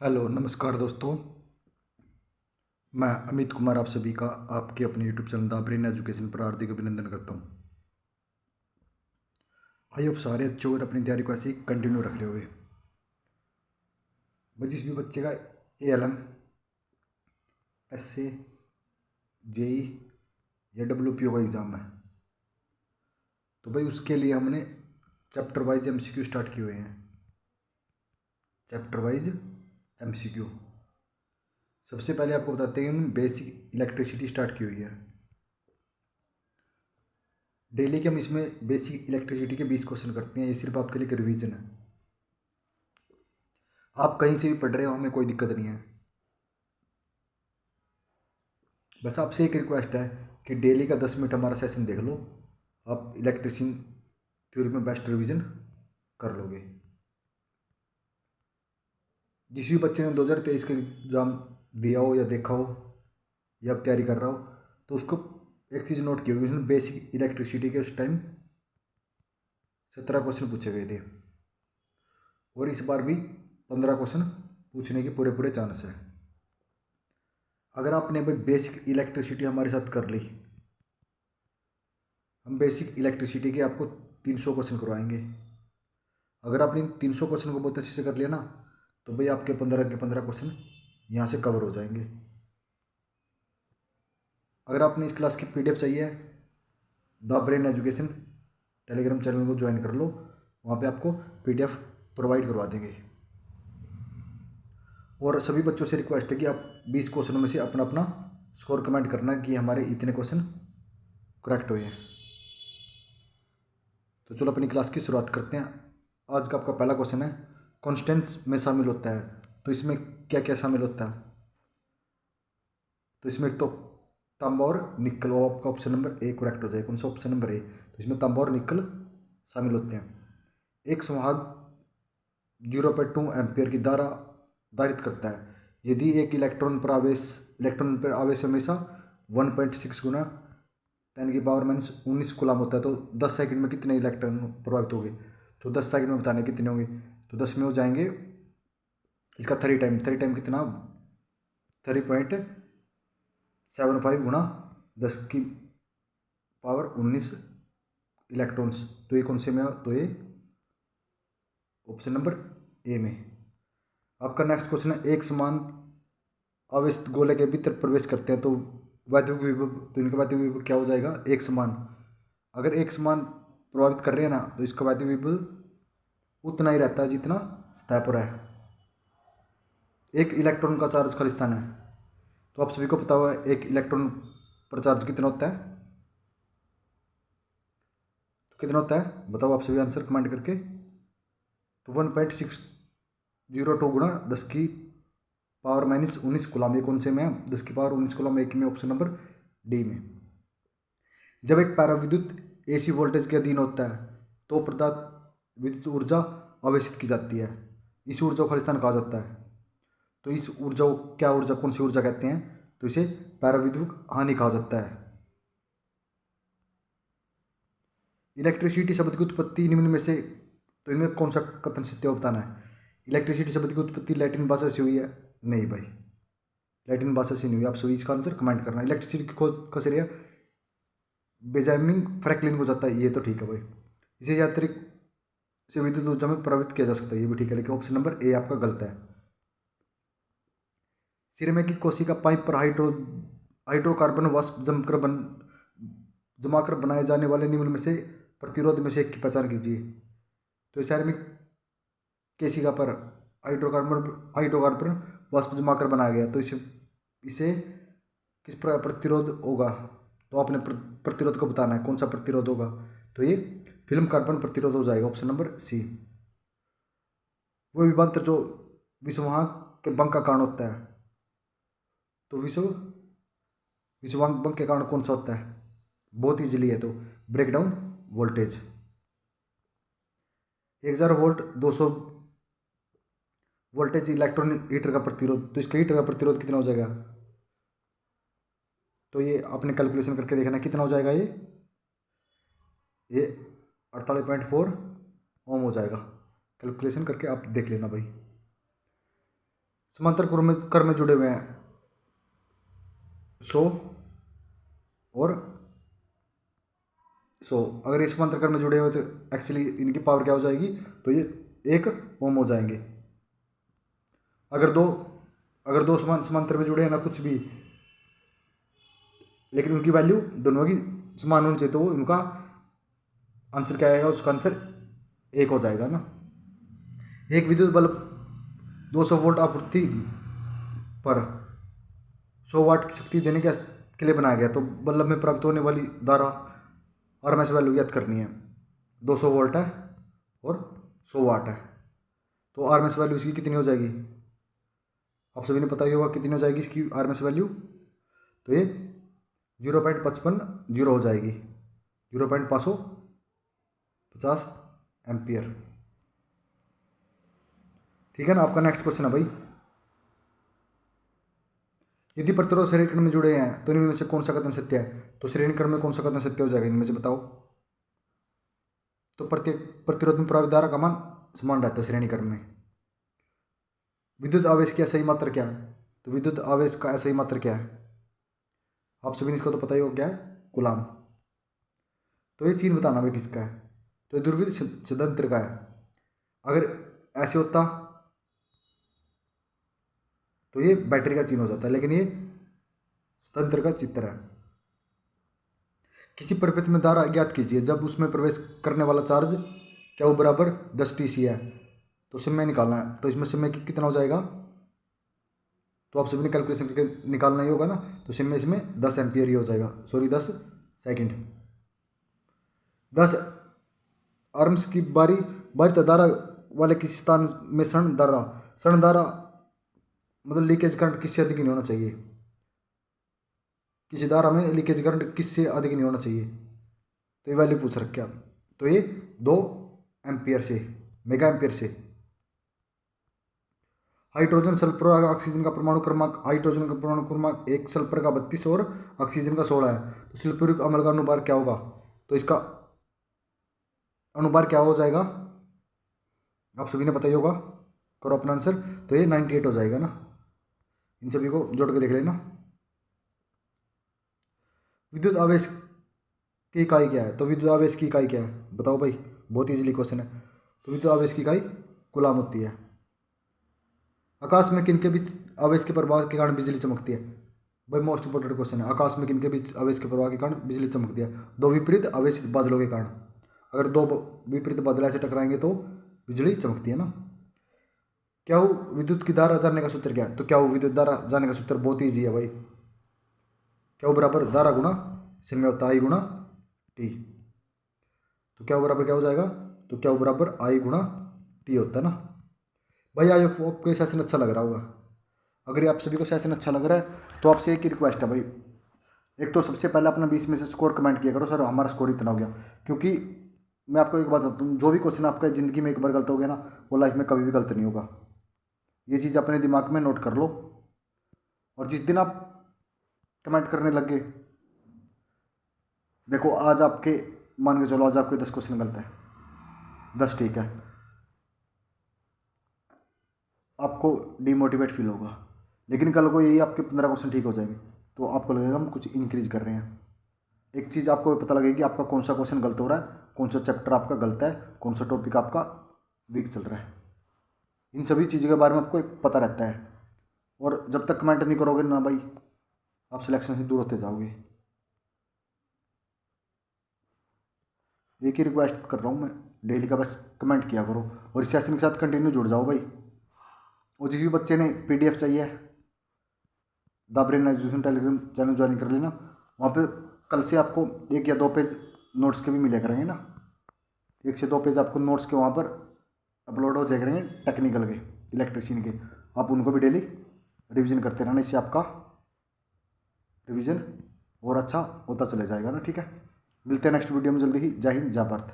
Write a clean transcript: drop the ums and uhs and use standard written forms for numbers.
Hello नमस्कार दोस्तों। मैं अमित कुमार आप सभी का आपके अपने YouTube channel the brain education पर हार्दिक अभिनंदन करता हूं। आई होप सारे अच्छे और अपनी तैयारी को ऐसे ही कंटिन्यू रख रहे होंगे। भाई जिस भी बच्चे का ALM, SC, JEE या WPO का एग्ज़ाम है तो भाई उसके लिए हमने चैप्टर वाइज MCQ स्टार्ट किए हुए हैं। चैप्टर वाइज MCQ सबसे पहले आपको बताते हैं हम बेसिक इलेक्ट्रिसिटी स्टार्ट की हुई है। डेली के हम इसमें बेसिक इलेक्ट्रिसिटी के 20 क्वेश्चन करते हैं। ये सिर्फ आपके लिए रिवीजन है। आप कहीं से भी पढ़ रहे हो, हमें कोई दिक्कत नहीं है। बस आपसे एक रिक्वेस्ट है कि डेली का 10 मिनट हमारा सेशन देख लो। आप इलेक्ट्रिशियन थ्योरी में बेस्ट रिवीजन कर लोगे। जिस भी बच्चे ने 2023 का एग्ज़ाम दिया हो या देखा हो या अब तैयारी कर रहा हो तो उसको एक चीज़ नोट की होगी, उसने बेसिक इलेक्ट्रिसिटी के उस टाइम 17 क्वेश्चन पूछे गए थे और इस बार भी 15 क्वेश्चन पूछने के पूरे पूरे चांस है। अगर आपने भाई बेसिक इलेक्ट्रिसिटी हमारे साथ कर ली, हम बेसिक इलेक्ट्रिसिटी के आपको 300 क्वेश्चन करवाएंगे। अगर आपने 300 क्वेश्चन को बहुत अच्छे से कर लिया ना तो भाई आपके 15 के 15 क्वेश्चन यहाँ से कवर हो जाएंगे। अगर आपने इस क्लास की PDF चाहिए, the brain education Telegram channel को ज्वाइन कर लो, वहाँ पे आपको PDF प्रोवाइड करवा देंगे। और सभी बच्चों से रिक्वेस्ट है कि आप 20 क्वेश्चनों में से अपना अपना स्कोर कमेंट करना कि हमारे इतने क्वेश्चन करेक्ट हुए हैं। तो चलो अपनी क्लास की शुरुआत करते हैं। आज का आपका पहला क्वेश्चन है, कॉन्स्टेंट्स में शामिल होता है तो इसमें क्या क्या शामिल होता है। तो इसमें एक तो तांबा और निकल, वो आपका ऑप्शन नंबर A करेक्ट हो जाएगा। कौन सा? Option number A। तो इसमें तांबा और निकल शामिल होते हैं। एक संवाहक 0.2 एम्पियर की धारा धारित करता है यदि एक इलेक्ट्रॉन पर आवेश हमेशा 1.6 गुना 10⁻⁻19 कूलम होता है तो 10 सेकंड में कितने इलेक्ट्रॉन प्रभावित होंगे। तो 10 सेकंड में बताने कितने होंगे, तो 10 में हो जाएंगे। इसका थ्री टाइम कितना, 3.75 गुना 10⁻19 इलेक्ट्रॉन्स। तो ये कौन से में, तो ये ऑप्शन नंबर A में। आपका नेक्स्ट क्वेश्चन है, एक समान आवेश गोले के भीतर प्रवेश करते हैं तो वैद्युत विभव, तो इनका वैद्युत विभव क्या हो जाएगा, एक समान। अगर एक समान प्रभावित कर रहे हैं ना तो इसका वैद्युत विभव उतना ही रहता है जितना सतह पर है। एक इलेक्ट्रॉन का चार्ज खाली स्थान है तो आप सभी को पता हुआ है एक इलेक्ट्रॉन पर चार्ज कितना होता है, तो कितना होता है बताओ आप सभी आंसर कमेंट करके। तो 1.602 गुणा 10⁻⁻19 कूलम। ये कौन से में है, 10⁻19 कूलम एक में, ऑप्शन नंबर D में। जब एक पराविद्युत AC वोल्टेज के अधीन होता है तो प्रदत्त विद्युत ऊर्जा आवेशित की जाती है। इस ऊर्जा को खाली स्थान कहा जाता है। तो इस ऊर्जा को क्या ऊर्जा, कौन सी ऊर्जा कहते हैं, तो इसे पराविद्युत हानि कहा जाता है। इलेक्ट्रिसिटी शब्द की उत्पत्ति निम्न में से, तो इनमें कौन सा कथन सत्य बताना है। इलेक्ट्रिसिटी शब्द की उत्पत्ति लैटिन भाषा से हुई है, नहीं भाई लैटिन भाषा से नहीं हुई। आप सभी इसका आंसर कमेंट करना। इलेक्ट्रिसिटी की खोज का श्रेय बेंजामिन फ्रैंकलिन को जाता है, ये तो ठीक है भाई। इसे यांत्रिक से विद्युत ऊर्जा में परिवर्तित किया जा सकता है, ये भी ठीक है, लेकिन ऑप्शन नंबर A आपका गलत है। सिरमे की कोशिका पाइप पर हाइड्रोकार्बन वाष्प जमाकर बनाए जाने वाले निम्न में से प्रतिरोध में से एक की पहचान कीजिए। तो सिरेमिक केशिका पर हाइड्रोकार्बन वाष्प जमाकर बनाया गया तो इसे इसे किस प्रकार प्रतिरोध होगा, तो आपने प्रतिरोध को बताना है कौन सा प्रतिरोध होगा। तो ये फिल्म कार्बन प्रतिरोध हो जाएगा, ऑप्शन नंबर C। वो विभवांतर जो विषवाहक के बंक का कारण होता है, तो विषवाहक बंक के कारण कौन सा होता है, बहुत इजीली है, तो breakdown voltage. 1000 volt 200 voltage electron heater का प्रतिरोध, तो इसका हीटर का प्रतिरोध कितना हो जाएगा, तो ये आपने कैलकुलेशन करके देखना कितना हो जाएगा। ये 48.4 ओम हो जाएगा। कैलकुलेशन करके आप देख लेना भाई। समांतर क्रम में जुड़े हुए हैं 100 और 100। अगर ये समांतर क्रम में जुड़े हुए तो एक्चुअली इनकी पावर क्या हो जाएगी, तो ये 1 ओम हो जाएंगे। अगर दो समांतर में जुड़े हैं ना कुछ भी, लेकिन उनकी वैल्यू दोनों की समान होनी चाहिए, तो उनका आंसर क्या आएगा, उसका आंसर 1 हो जाएगा ना। एक विद्युत बल्ब 200 वोल्ट आपूर्ति पर 100 वाट की शक्ति देने के लिए बनाया गया। तो बल्ब में प्राप्त होने वाली धारा आरएमएस वैल्यू याद करनी है। 200 वोल्ट है और 100 वाट है, तो आरएमएस वैल्यू इसकी कितनी हो जाएगी, आप सभी ने पता ही होगा कितनी हो जाएगी इसकी आरएमएस वैल्यू। तो ये 0.55 हो जाएगी, 0.550 एम्पियर। ठीक है ना। आपका नेक्स्ट क्वेश्चन है भाई, यदि प्रतिरोध श्रेणी क्रम में जुड़े हैं तो इनमें से कौन सा कथन सत्य है। तो श्रेणी क्रम में कौन सा कथन सत्य हो जाएगा, इनमें से बताओ। तो प्रत्येक प्रतिरोध में प्रवाहित धारा का मान समान रहता है श्रेणी क्रम में। विद्युत आवेश की सही मात्रा क्या है, तो विद्युत आवेश का सही मात्रा क्या है, आप सभी ने इसको तो पता ही हो, क्या है, कूलाम। तो ये चिन्ह बताना भाई किसका है, तो ये ध्रुवीय सदंत्र का है। अगर ऐसे होता तो ये बैटरी का चिन्ह हो जाता है, लेकिन ये तंत्र का चित्र है। किसी परिपथ में धारा ज्ञात कीजिए जब उसमें प्रवेश करने वाला चार्ज क्या वो बराबर 10 TC है। तो समय निकालना है, तो इसमें समय कितना हो जाएगा, तो आप सभी ने कैलकुलेशन करके निकालना ही होगा ना। तो समय इसमें 10 एम्पियर ही हो जाएगा, सॉरी 10 सेकंड। 10 आर्म्स की बारी धारा वाले किसी स्थान में क्षण धारा मतलब लीकेज करंट किससे अधिक नहीं होना चाहिए, किसी धारा में लीकेज करंट किससे अधिक नहीं होना चाहिए। तो ये वैल्यू पूछ रखे आप, तो ये 2 एम्पियर से, मेगा एम्पियर से। हाइड्रोजन सल्फर और ऑक्सीजन का परमाणु क्रमांक, हाइड्रोजन का परमाणु क्रमांक 1, सल्फर का 32 और ऑक्सीजन का 16 है। तो सल्फ्यूरिक अम्ल का अनुभार क्या होगा, तो इसका अनुभार क्या हो जाएगा, आप सभी ने पता ही होगा, करो अपना आंसर। तो ये 98 हो जाएगा ना। इन सभी को जोड़ के देख लेना। विद्युत आवेश की इकाई क्या है, तो विद्युत आवेश की इकाई क्या है बताओ भाई, बहुत इजीली क्वेश्चन है। तो विद्युत आवेश की इकाई कूलाम होती है। आकाश में किन के बीच आवेश के प्रवाह के कारण बिजली चमकती है, भाई मोस्ट इंपोर्टेंट क्वेश्चन है। आकाश में किन के बीच आवेश के प्रवाह के कारण बिजली चमकती है, 2 विपरीत आवेश बादलों के कारण। अगर 2 विपरीत बादल ऐसे टकराएंगे तो बिजली चमकती है ना। क्या वो विद्युत की धारा जानने का सूत्र क्या है, तो क्या वो विद्युत धारा जानने का सूत्र बहुत ईजी है भाई। क्या वो बराबर धारा गुणा समय होता है I गुणा T। तो क्या वो बराबर क्या हो जाएगा, तो क्या वो बराबर I गुणा T होता है ना। भाई आई आपको सेशन अच्छा लग रहा होगा। अगर ये आप सभी को सेशन अच्छा लग रहा है तो आपसे एक ही रिक्वेस्ट है भाई, एक तो सबसे पहले अपना 20 में से स्कोर कमेंट किया करो, सर हमारा स्कोर इतना हो गया। क्योंकि मैं आपको एक बात बताता हूँ, जो भी क्वेश्चन आपका ज़िंदगी में एक बार गलत हो गया ना, वो लाइफ में कभी भी गलत नहीं होगा। ये चीज़ अपने दिमाग में नोट कर लो। और जिस दिन आप कमेंट करने लग गए, देखो आज आपके, मान के चलो आज आपके 10 क्वेश्चन गलत है, 10 ठीक है, आपको डिमोटिवेट फील होगा। लेकिन कल को यही आपके 15 क्वेश्चन ठीक हो जाएंगे तो आपको लगेगा हम कुछ इंक्रीज कर रहे हैं। एक चीज़ आपको पता लगेगी आपका कौन सा क्वेश्चन गलत हो रहा है, कौन सा चैप्टर आपका गलत है, कौन सा टॉपिक आपका वीक चल रहा है। इन सभी चीज़ों के बारे में आपको एक पता रहता है। और जब तक कमेंट नहीं करोगे ना भाई, आप सिलेक्शन से दूर होते जाओगे। एक ही रिक्वेस्ट कर रहा हूँ मैं, डेली का बस कमेंट किया करो और इस सेशन के साथ कंटिन्यू जुड़ जाओ भाई। और जिस भी बच्चे ने PDF चाहिए, the brain education Telegram channel join कर लेना। वहाँ पे कल से आपको 1 या 2 पेज नोट्स के भी मिले करेंगे ना, 1 से 2 पेज आपको नोट्स के वहाँ पर अपलोड हो जाए करेंगे, टेक्निकल के, इलेक्ट्रिशियन के। आप उनको भी डेली रिवीजन करते रहना, इससे आपका रिवीजन और अच्छा होता चले जाएगा ना। ठीक है, मिलते हैं नेक्स्ट वीडियो में जल्दी ही। जय हिंद, जय भारत।